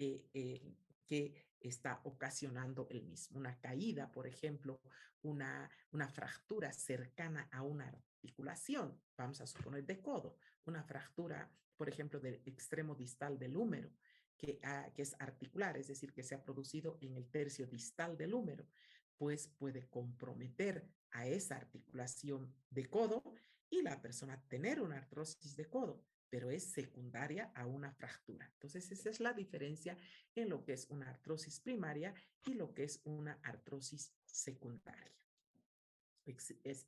que está ocasionando el mismo. Una caída, por ejemplo, una fractura cercana a una articulación, vamos a suponer de codo, una fractura, por ejemplo, del extremo distal del húmero, que es articular, es decir, que se ha producido en el tercio distal del húmero, pues puede comprometer a esa articulación de codo y la persona tener una artrosis de codo, pero es secundaria a una fractura. Entonces, esa es la diferencia en lo que es una artrosis primaria y lo que es una artrosis secundaria.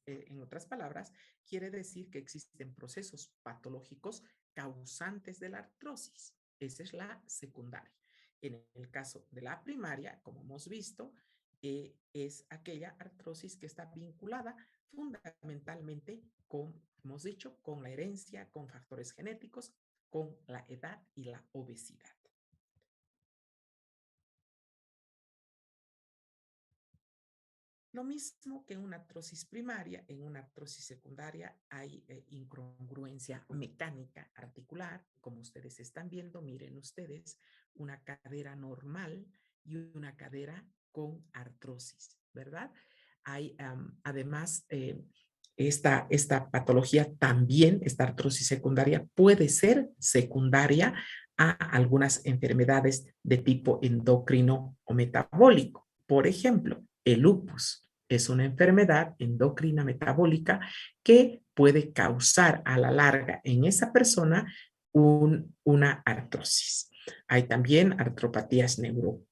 En otras palabras, quiere decir que existen procesos patológicos causantes de la artrosis. Esa es la secundaria. En el caso de la primaria, como hemos visto, es aquella artrosis que está vinculada fundamentalmente con, hemos dicho, con la herencia, con factores genéticos, con la edad y la obesidad. Lo mismo que en una artrosis primaria, en una artrosis secundaria hay incongruencia mecánica articular, como ustedes están viendo, miren ustedes, una cadera normal y una cadera con artrosis, ¿verdad? Hay además esta patología también, esta artrosis secundaria puede ser secundaria a algunas enfermedades de tipo endocrino o metabólico. Por ejemplo, el lupus es una enfermedad endocrina metabólica que puede causar a la larga en esa persona una artrosis. Hay también artropatías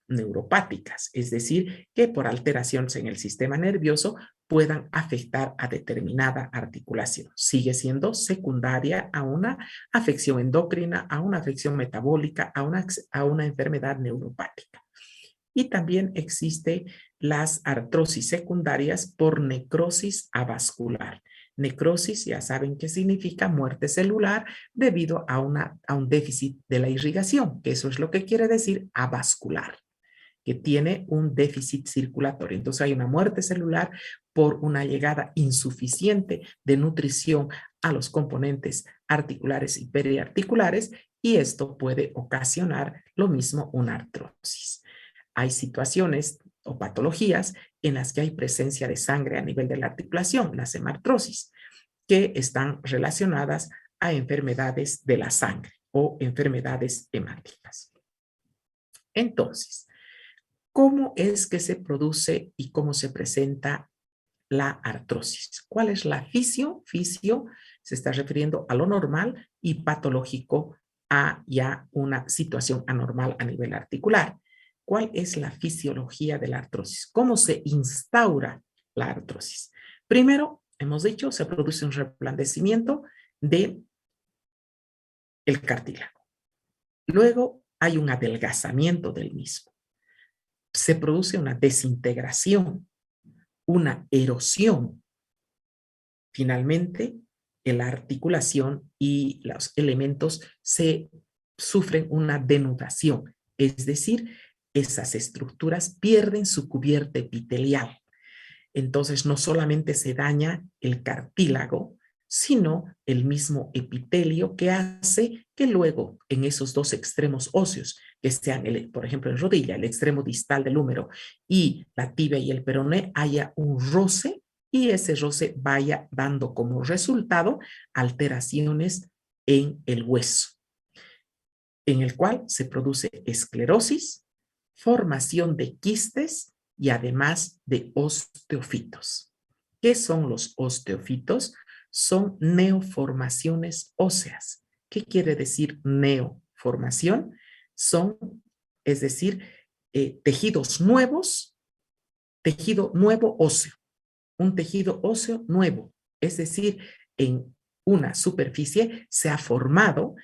neuropáticas, es decir, que por alteraciones en el sistema nervioso puedan afectar a determinada articulación. Sigue siendo secundaria a una afección endocrina, a una afección metabólica, a una enfermedad neuropática. Y también existe las artrosis secundarias por necrosis avascular. Necrosis, ya saben qué significa muerte celular debido a un déficit de la irrigación, que eso es lo que quiere decir avascular, que tiene un déficit circulatorio. Entonces hay una muerte celular por una llegada insuficiente de nutrición a los componentes articulares y periarticulares, y esto puede ocasionar lo mismo una artrosis. Hay situaciones o patologías en las que hay presencia de sangre a nivel de la articulación, las hemartrosis, que están relacionadas a enfermedades de la sangre o enfermedades hemáticas. Entonces, ¿cómo es que se produce y cómo se presenta la artrosis? ¿Cuál es la fisio? Fisio se está refiriendo a lo normal y patológico a ya una situación anormal a nivel articular. ¿Cuál es la fisiología de la artrosis? ¿Cómo se instaura la artrosis? Primero, hemos dicho, se produce un reblandecimiento del cartílago. Luego hay un adelgazamiento del mismo. Se produce una desintegración, una erosión. Finalmente, la articulación y los elementos sufren una denudación, es decir, esas estructuras pierden su cubierta epitelial. Entonces, no solamente se daña el cartílago, sino el mismo epitelio que hace que luego en esos dos extremos óseos, que sean, por ejemplo, en rodilla, el extremo distal del húmero y la tibia y el peroné, haya un roce y ese roce vaya dando como resultado alteraciones en el hueso, en el cual se produce esclerosis, formación de quistes y además de osteofitos. ¿Qué son los osteofitos? Son neoformaciones óseas. ¿Qué quiere decir neoformación? Son, es decir, tejidos nuevos, tejido nuevo óseo, un tejido óseo nuevo, es decir, en una superficie se ha formado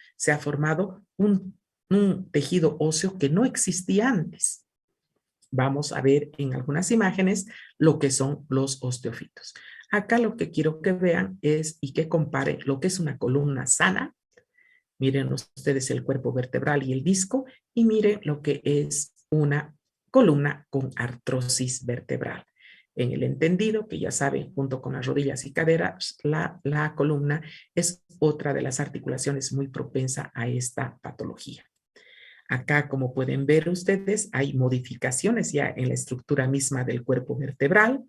un tejido óseo que no existía antes. Vamos a ver en algunas imágenes lo que son los osteofitos. Acá lo que quiero que vean es y que comparen lo que es una columna sana. Miren ustedes el cuerpo vertebral y el disco y miren lo que es una columna con artrosis vertebral. En el entendido, que ya saben, junto con las rodillas y caderas, la columna es otra de las articulaciones muy propensa a esta patología. Acá, como pueden ver ustedes, hay modificaciones ya en la estructura misma del cuerpo vertebral,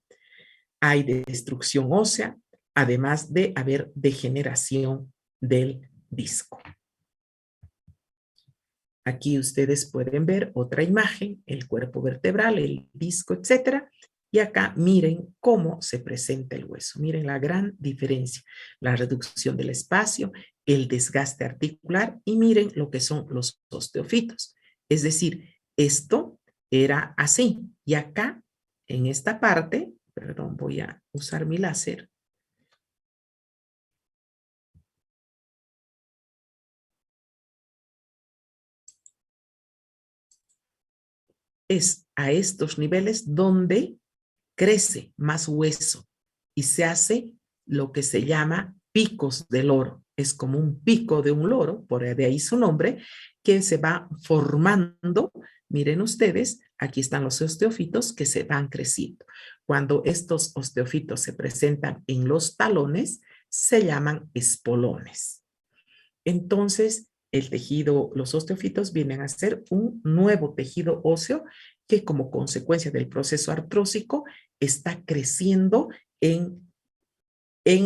hay destrucción ósea, además de haber degeneración del disco. Aquí ustedes pueden ver otra imagen, el cuerpo vertebral, el disco, etcétera. Y acá miren cómo se presenta el hueso. Miren la gran diferencia, la reducción del espacio, el desgaste articular y miren lo que son los osteofitos. Es decir, esto era así. Y acá, en esta parte, perdón, voy a usar mi láser. Es a estos niveles donde crece más hueso y se hace lo que se llama picos de loro. Es como un pico de un loro, por de ahí su nombre, que se va formando. Miren ustedes, aquí están los osteofitos que se van creciendo. Cuando estos osteofitos se presentan en los talones, se llaman espolones. Entonces, el tejido, los osteofitos vienen a ser un nuevo tejido óseo que como consecuencia del proceso artrósico está creciendo en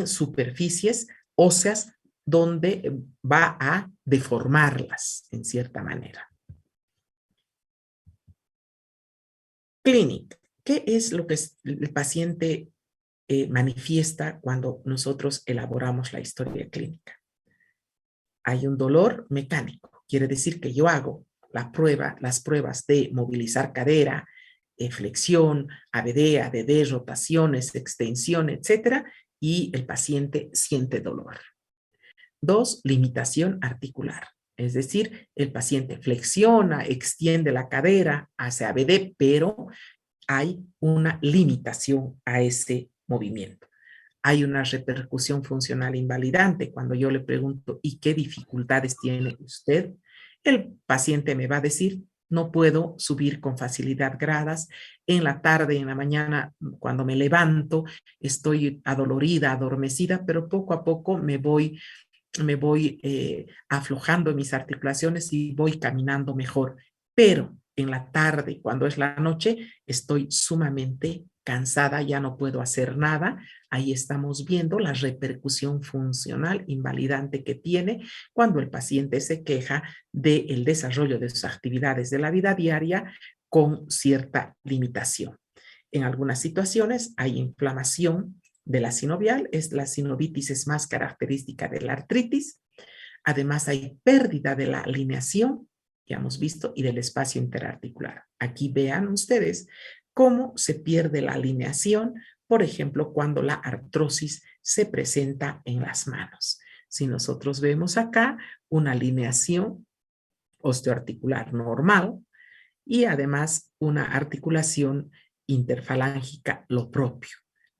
superficies óseas donde va a deformarlas en cierta manera. Clínica. ¿Qué es lo que el paciente manifiesta cuando nosotros elaboramos la historia clínica? Hay un dolor mecánico. Quiere decir que yo hago las pruebas de movilizar cadera, flexión, ABD, ADD, rotaciones, extensión, etcétera, y el paciente siente dolor. 2, limitación articular. Es decir, el paciente flexiona, extiende la cadera, hace ABD, pero hay una limitación a ese movimiento. Hay una repercusión funcional invalidante. Cuando yo le pregunto, ¿y qué dificultades tiene usted? El paciente me va a decir, no puedo subir con facilidad gradas. En la tarde, en la mañana, cuando me levanto, estoy adolorida, adormecida, pero poco a poco me voy aflojando mis articulaciones y voy caminando mejor. Pero en la tarde, cuando es la noche, estoy sumamente cansada, ya no puedo hacer nada. Ahí estamos viendo la repercusión funcional invalidante que tiene cuando el paciente se queja del desarrollo de sus actividades de la vida diaria con cierta limitación. En algunas situaciones hay inflamación de la sinovial, la sinovitis es más característica de la artritis. Además hay pérdida de la alineación, ya hemos visto, y del espacio interarticular. Aquí vean ustedes cómo se pierde la alineación, por ejemplo, cuando la artrosis se presenta en las manos. Si nosotros vemos acá una alineación osteoarticular normal y además una articulación interfalángica lo propio.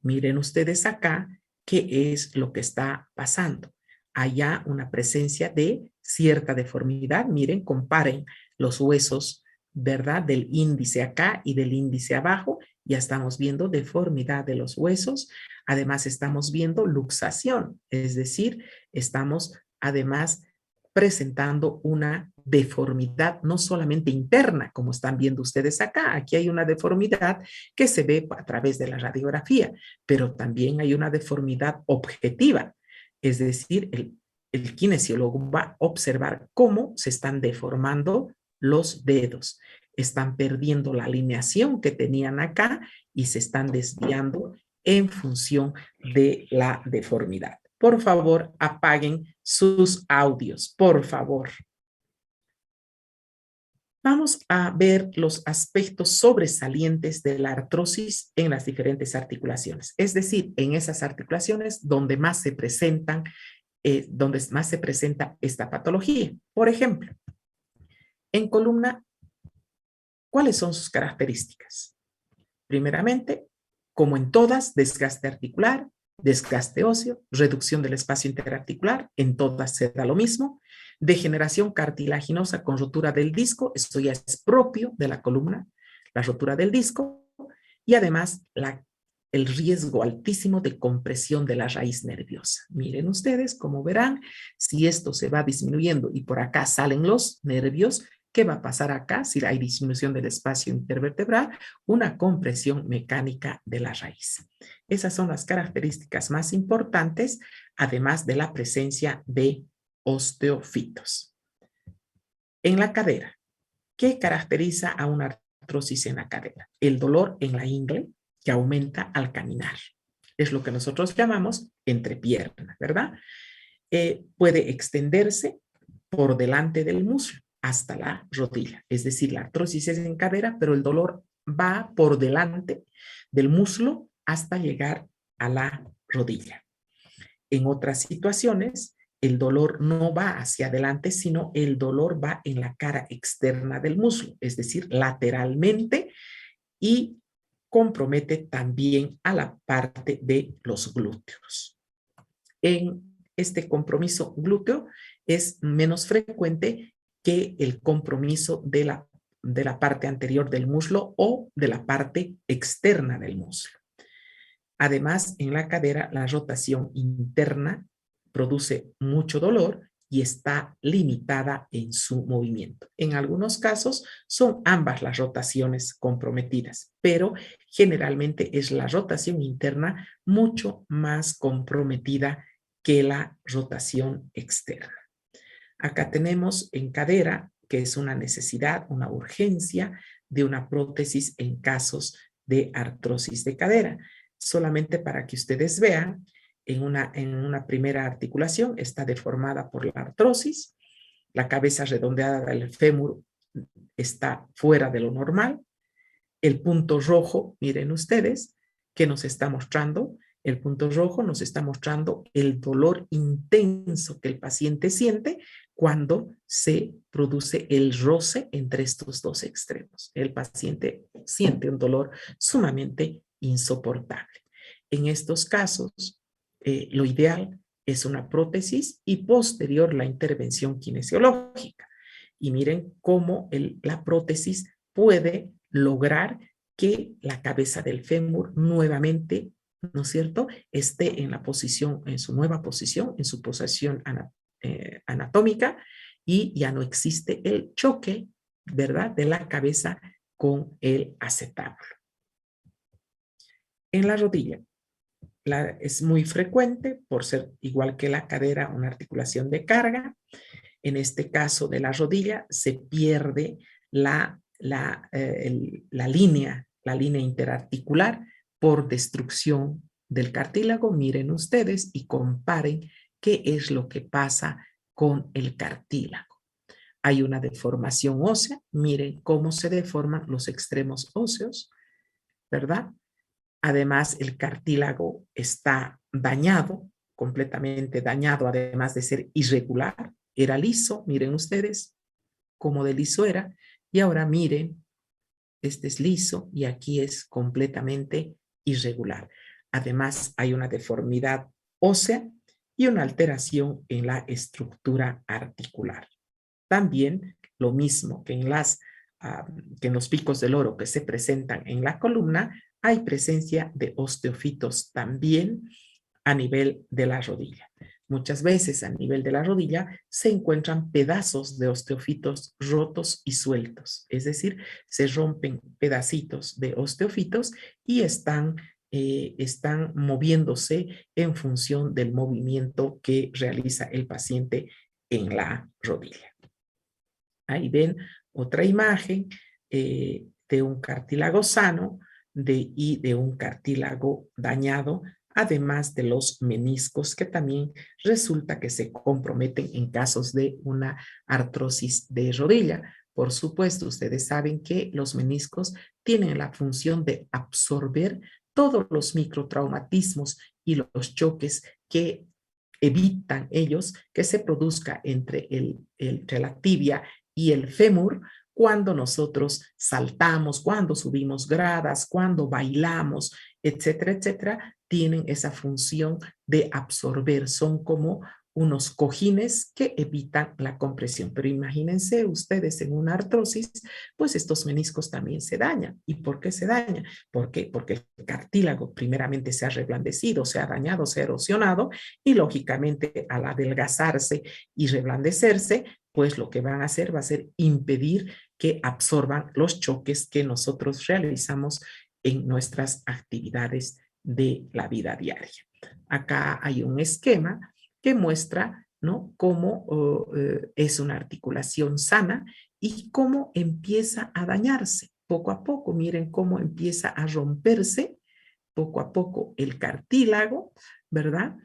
Miren ustedes acá qué es lo que está pasando. Allá una presencia de cierta deformidad. Miren, comparen los huesos, ¿verdad? Del índice acá y del índice abajo. Ya estamos viendo deformidad de los huesos. Además estamos viendo luxación, es decir, estamos además presentando una deformidad no solamente interna, como están viendo ustedes acá. Aquí hay una deformidad que se ve a través de la radiografía, pero también hay una deformidad objetiva. Es decir, el kinesiólogo va a observar cómo se están deformando los dedos. Están perdiendo la alineación que tenían acá y se están desviando en función de la deformidad. Por favor, apaguen sus audios, por favor. Vamos a ver los aspectos sobresalientes de la artrosis en las diferentes articulaciones, es decir, en esas articulaciones donde más se presentan, donde más se presenta esta patología. Por ejemplo, en columna, ¿cuáles son sus características? Primeramente, como en todas, desgaste articular, desgaste óseo, reducción del espacio interarticular, en todas se da lo mismo, degeneración cartilaginosa con rotura del disco, esto ya es propio de la columna, la rotura del disco, y además el riesgo altísimo de compresión de la raíz nerviosa. Miren ustedes, como verán, si esto se va disminuyendo y por acá salen los nervios, ¿Qué va a pasar acá si hay disminución del espacio intervertebral? Una compresión mecánica de la raíz. Esas son las características más importantes, además de la presencia de osteofitos. En la cadera, ¿qué caracteriza a una artrosis en la cadera? El dolor en la ingle, que aumenta al caminar. Es lo que nosotros llamamos entrepierna, ¿verdad? Puede extenderse por delante del muslo hasta la rodilla. Es decir, la artrosis es en cadera, pero el dolor va por delante del muslo hasta llegar a la rodilla. En otras situaciones, el dolor no va hacia adelante, sino el dolor va en la cara externa del muslo, es decir, lateralmente, y compromete también a la parte de los glúteos. En este compromiso glúteo es menos frecuente que el compromiso de la parte anterior del muslo o de la parte externa del muslo. Además, en la cadera, la rotación interna produce mucho dolor y está limitada en su movimiento. En algunos casos son ambas las rotaciones comprometidas, pero generalmente es la rotación interna mucho más comprometida que la rotación externa. Acá tenemos en cadera, que es una necesidad, una urgencia de una prótesis en casos de artrosis de cadera. Solamente para que ustedes vean, en una primera articulación está deformada por la artrosis, la cabeza redondeada del fémur está fuera de lo normal, el punto rojo, miren ustedes, que nos está mostrando, el punto rojo nos está mostrando el dolor intenso que el paciente siente cuando se produce el roce entre estos dos extremos. El paciente siente un dolor sumamente insoportable. En estos casos, lo ideal es una prótesis y posterior la intervención kinesiológica. Y miren cómo la prótesis puede lograr que la cabeza del fémur nuevamente, ¿no es cierto?, esté en la posición, en su nueva posición, en su posición anatómica, y ya no existe el choque, ¿verdad?, de la cabeza con el acetábulo. En la rodilla, es muy frecuente, por ser igual que la cadera, una articulación de carga. En este caso de la rodilla, se pierde la línea interarticular por destrucción del cartílago. Miren ustedes y comparen qué es lo que pasa con el cartílago. Hay una deformación ósea. Miren cómo se deforman los extremos óseos, ¿verdad? Además, el cartílago está dañado, completamente dañado, además de ser irregular. Era liso, miren ustedes cómo de liso era, y ahora miren, este es liso y aquí es completamente irregular. Además, hay una deformidad ósea y una alteración en la estructura articular. También, lo mismo que en los picos del oro que se presentan en la columna, hay presencia de osteofitos también a nivel de la rodilla. Muchas veces a nivel de la rodilla se encuentran pedazos de osteofitos rotos y sueltos, es decir, se rompen pedacitos de osteofitos y están moviéndose en función del movimiento que realiza el paciente en la rodilla. Ahí ven otra imagen de un cartílago sano y de un cartílago dañado, además de los meniscos que también resulta que se comprometen en casos de una artrosis de rodilla. Por supuesto, ustedes saben que los meniscos tienen la función de absorber todos los microtraumatismos y los choques que evitan ellos que se produzca entre la tibia y el fémur cuando nosotros saltamos, cuando subimos gradas, cuando bailamos, etcétera, etcétera, tienen esa función de absorber. Son como unos cojines que evitan la compresión. Pero imagínense ustedes en una artrosis, pues estos meniscos también se dañan. ¿Y por qué se dañan? ¿Por qué? Porque el cartílago primeramente se ha reblandecido, se ha dañado, se ha erosionado y lógicamente al adelgazarse y reblandecerse, pues lo que van a hacer va a ser impedir que absorban los choques que nosotros realizamos en nuestras actividades de la vida diaria. Acá hay un esquema que muestra, ¿no?, cómo es una articulación sana y cómo empieza a dañarse poco a poco. Miren cómo empieza a romperse poco a poco el cartílago, ¿verdad?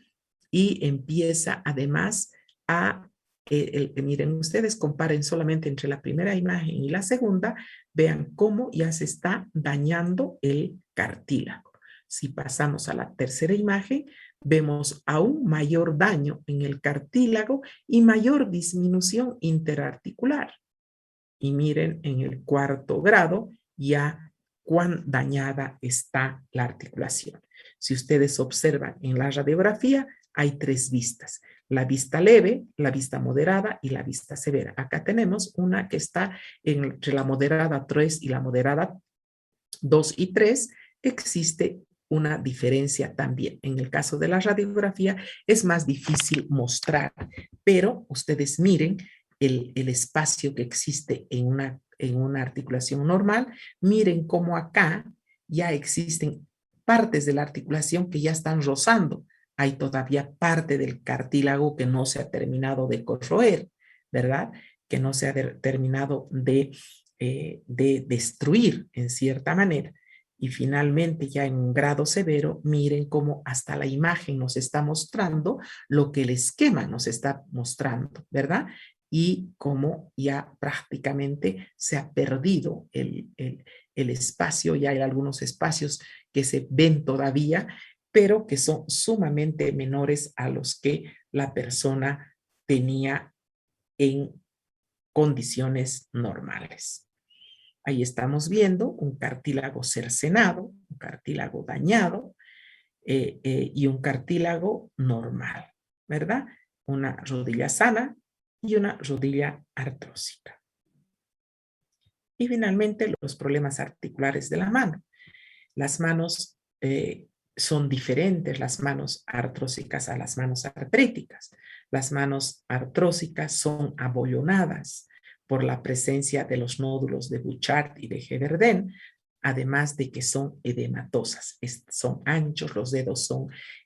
Y empieza además a, miren ustedes, comparen solamente entre la primera imagen y la segunda, vean cómo ya se está dañando el cartílago. Si pasamos a la tercera imagen, vemos aún mayor daño en el cartílago y mayor disminución interarticular. Y miren en el cuarto grado ya cuán dañada está la articulación. Si ustedes observan en la radiografía, hay tres vistas: la vista leve, la vista moderada y la vista severa. Acá tenemos una que está entre la moderada 3 y la moderada 2 y 3. Existe una diferencia también. En el caso de la radiografía es más difícil mostrar, pero ustedes miren el espacio que existe en una articulación normal. Miren cómo acá ya existen partes de la articulación que ya están rozando. Hay todavía parte del cartílago que no se ha terminado de corroer, ¿verdad? Que no se ha terminado de destruir en cierta manera. Y finalmente, ya en un grado severo, miren cómo hasta la imagen nos está mostrando lo que el esquema nos está mostrando, ¿verdad? Y cómo ya prácticamente se ha perdido el espacio. Ya hay algunos espacios que se ven todavía, pero que son sumamente menores a los que la persona tenía en condiciones normales. Ahí estamos viendo un cartílago cercenado, un cartílago dañado y un cartílago normal, ¿verdad? Una rodilla sana y una rodilla artrósica. Y finalmente, los problemas articulares de la mano. Las manos son diferentes, las manos artrósicas a las manos artríticas. Las manos artrósicas son abollonadas por la presencia de los nódulos de Bouchard y de Heberden, además de que son edematosas. Son anchos, los dedos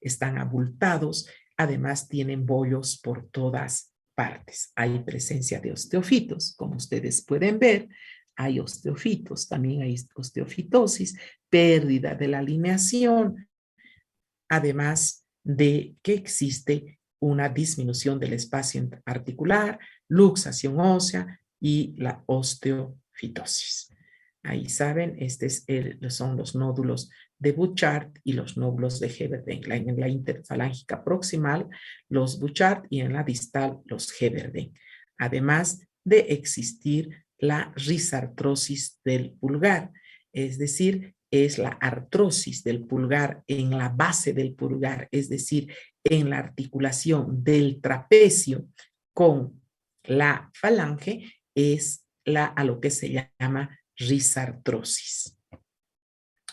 están abultados, además tienen bollos por todas partes. Hay presencia de osteofitos, como ustedes pueden ver. Hay osteofitos, también hay osteofitosis, pérdida de la alineación, además de que existe una disminución del espacio articular, luxación ósea y la osteofitosis. Ahí saben, son los nódulos de Bouchard y los nódulos de Heberden. En la interfalángica proximal, los Bouchard, y en la distal, los Heberden. Además de existir la risartrosis del pulgar, es decir, es la artrosis del pulgar en la base del pulgar, es decir, en la articulación del trapecio con la falange, es a lo que se llama risartrosis.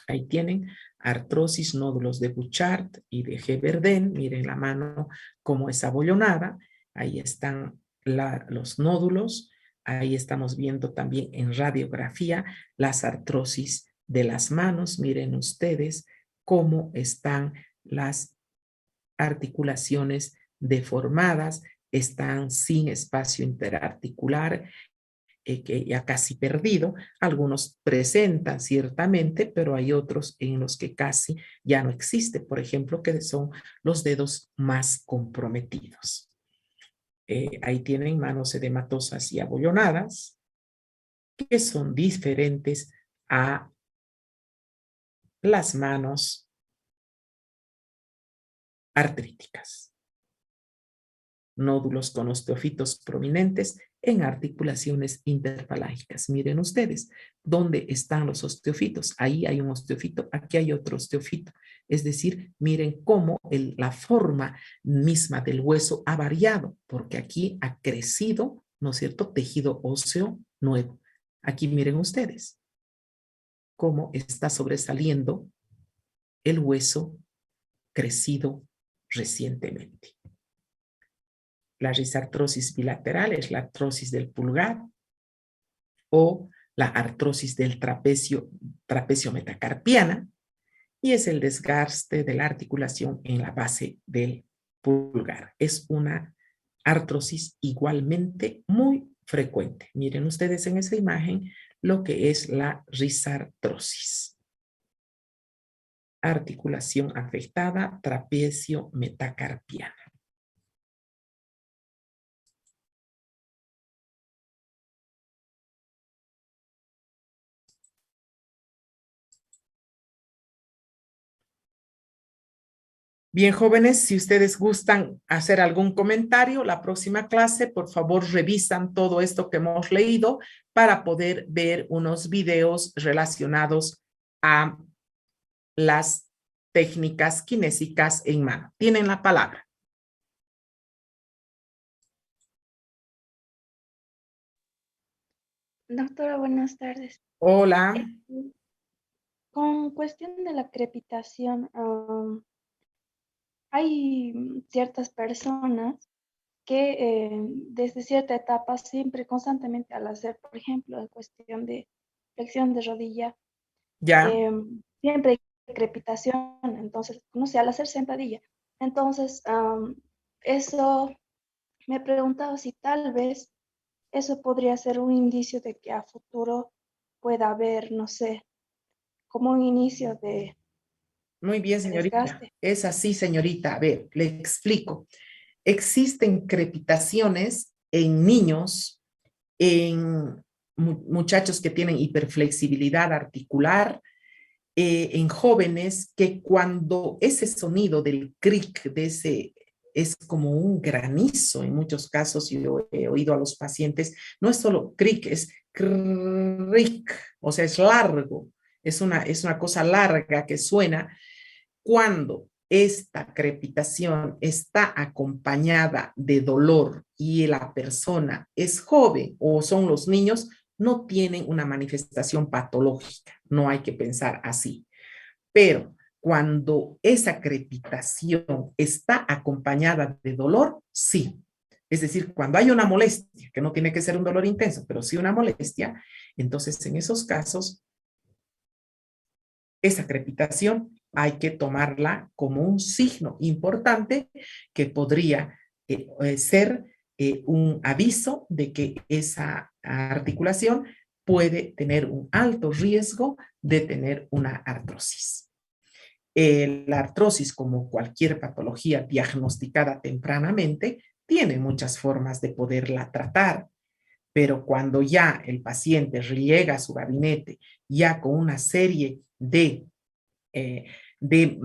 Ahí tienen artrosis, nódulos de Bouchard y de Heberden. Miren la mano como es abollonada. Ahí están los nódulos. Ahí estamos viendo también en radiografía las artrosis de las manos. Miren ustedes cómo están las articulaciones deformadas, están sin espacio interarticular, que ya casi perdido. Algunos presentan ciertamente, pero hay otros en los que casi ya no existe. Por ejemplo, que son los dedos más comprometidos. Ahí tienen manos edematosas y abollonadas, que son diferentes a las manos artríticas. Nódulos con osteofitos prominentes en articulaciones interfalángicas. Miren ustedes, ¿dónde están los osteofitos? Ahí hay un osteofito, aquí hay otro osteofito. Es decir, miren cómo la forma misma del hueso ha variado, porque aquí ha crecido, ¿no es cierto?, tejido óseo nuevo. Aquí miren ustedes cómo está sobresaliendo el hueso crecido recientemente. La risartrosis bilateral es la artrosis del pulgar o la artrosis del trapecio metacarpiana, y es el desgaste de la articulación en la base del pulgar. Es una artrosis igualmente muy frecuente. Miren ustedes en esa imagen lo que es la risartrosis. Articulación afectada, trapecio metacarpiana. Bien, jóvenes, si ustedes gustan hacer algún comentario, la próxima clase, por favor, revisan todo esto que hemos leído para poder ver unos videos relacionados a las técnicas kinésicas en mano. Tienen la palabra. Doctora, buenas tardes. Hola. Con cuestión de la crepitación, hay ciertas personas que desde cierta etapa, siempre constantemente al hacer, por ejemplo, en cuestión de flexión de rodilla, Ya, siempre hay crepitación, entonces, no sé, al hacer sentadilla. Entonces, eso me he preguntado si tal vez eso podría ser un indicio de que a futuro pueda haber, no sé, como un inicio muy bien, de señorita. desgaste. Es así, señorita. A ver, le explico. Existen crepitaciones en niños, en muchachos que tienen hiperflexibilidad articular, en jóvenes, que cuando ese sonido del cric, de ese, es como un granizo, en muchos casos yo he oído a los pacientes, no es solo cric, es cric, o sea, es largo, es una cosa larga que suena. Cuando esta crepitación está acompañada de dolor y la persona es joven o son los niños, no tienen una manifestación patológica, no hay que pensar así. Pero cuando esa crepitación está acompañada de dolor, sí. Es decir, cuando hay una molestia, que no tiene que ser un dolor intenso, pero sí una molestia, entonces en esos casos, esa crepitación hay que tomarla como un signo importante que podría ser un aviso de que esa articulación puede tener un alto riesgo de tener una artrosis. La artrosis, como cualquier patología diagnosticada tempranamente, tiene muchas formas de poderla tratar, pero cuando ya el paciente llega a su gabinete ya con una serie eh, de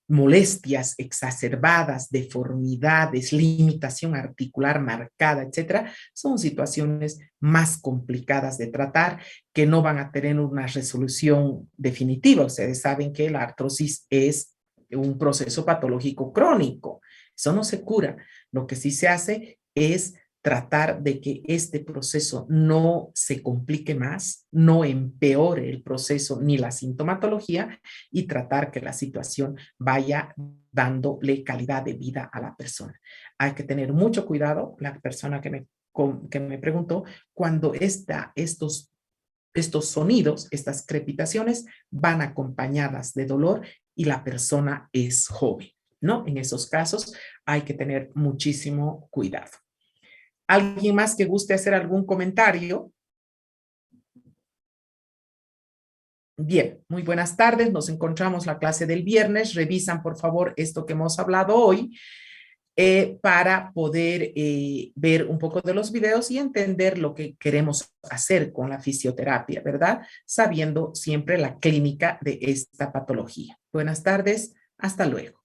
molestias exacerbadas, deformidades, limitación articular marcada, etcétera, son situaciones más complicadas de tratar que no van a tener una resolución definitiva. Ustedes saben que la artrosis es un proceso patológico crónico. Eso no se cura. Lo que sí se hace es tratar de que este proceso no se complique más, no empeore el proceso ni la sintomatología, y tratar que la situación vaya dándole calidad de vida a la persona. Hay que tener mucho cuidado, la persona que me preguntó, cuando estos sonidos, estas crepitaciones van acompañadas de dolor y la persona es joven, ¿no? En esos casos hay que tener muchísimo cuidado. ¿Alguien más que guste hacer algún comentario? Bien, muy buenas tardes. Nos encontramos la clase del viernes. Revisan, por favor, esto que hemos hablado hoy para poder ver un poco de los videos y entender lo que queremos hacer con la fisioterapia, ¿verdad? Sabiendo siempre la clínica de esta patología. Buenas tardes. Hasta luego.